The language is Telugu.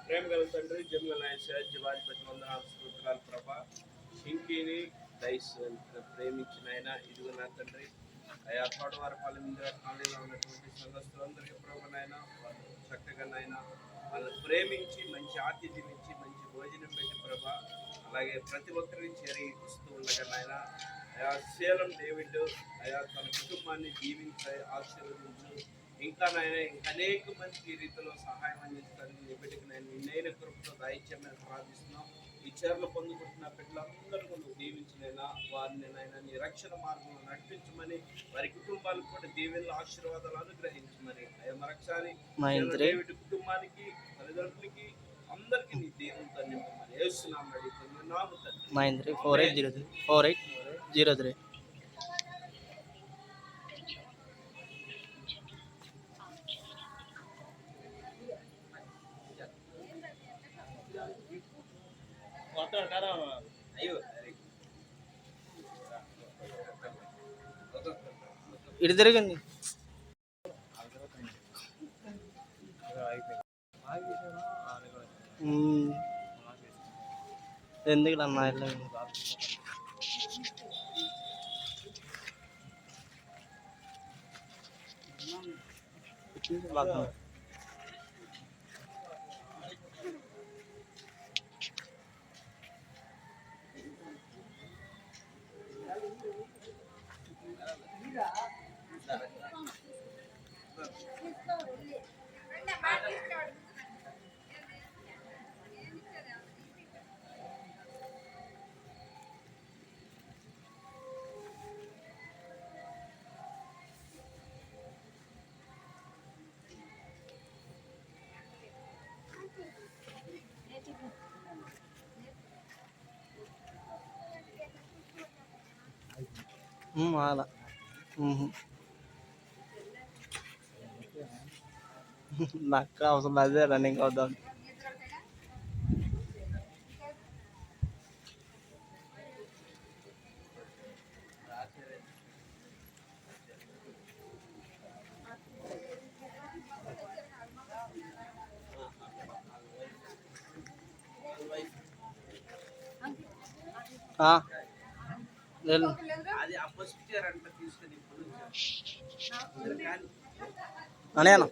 ప్రేమ గల తండ్రి జముల నాయన జీవాధిపతి వందనాలు స్తోత్రాలు ప్రభా సింకిని దైస్ ప్రేమించిన ఆయన ఇదిగో నా తండ్రి అయా తోటవారపాలెం కాలనీలో ఉన్నటువంటి సంఘస్థులందరికీ ప్రభునైనా వాళ్ళు చక్కగా నాయన వాళ్ళని ప్రేమించి మంచి ఆతిథ్యం ఇచ్చి మంచి భోజనం పెట్టి ప్రభా అలాగే ప్రతి ఒక్కరికి చేరిస్తూ ఉండగా నాయన అయా శీలం డేవిడ్ అయా తన కుటుంబాన్ని జీవించి ఆశీర్వదించు ఇంకా నాయన ఇంకా అనేక మందికి ఈ రీతిలో సహాయం అందించడానికి నీ బిడ్డకి నేను నిన్నైన కృపతో దయచేయమని ప్రార్థిస్తున్నాం ఈ చీరలు పొందుకుంటున్న బిడ్డలందరూ నువ్వు దీవించినైనా వారిని నాయన నీ రక్షణ మార్గంలో నడిపించమని వారి కుటుంబాలకు కూడా దీవెనలు ఆశీర్వాదాలు అనుగ్రహించమని అయ్యా మరొకసారి కుటుంబానికి తల్లిదండ్రులకి అందరికీ నీ దేవునితో నింపమని యేసునామమున అడుగుతున్నాము తండ్రి. 4803 ఇటు తిరగండి. ఎందుకు అన్నా బాగా అలా నాకు అవసరం అదే రన్నింగ్ అవుదాం. అనేనా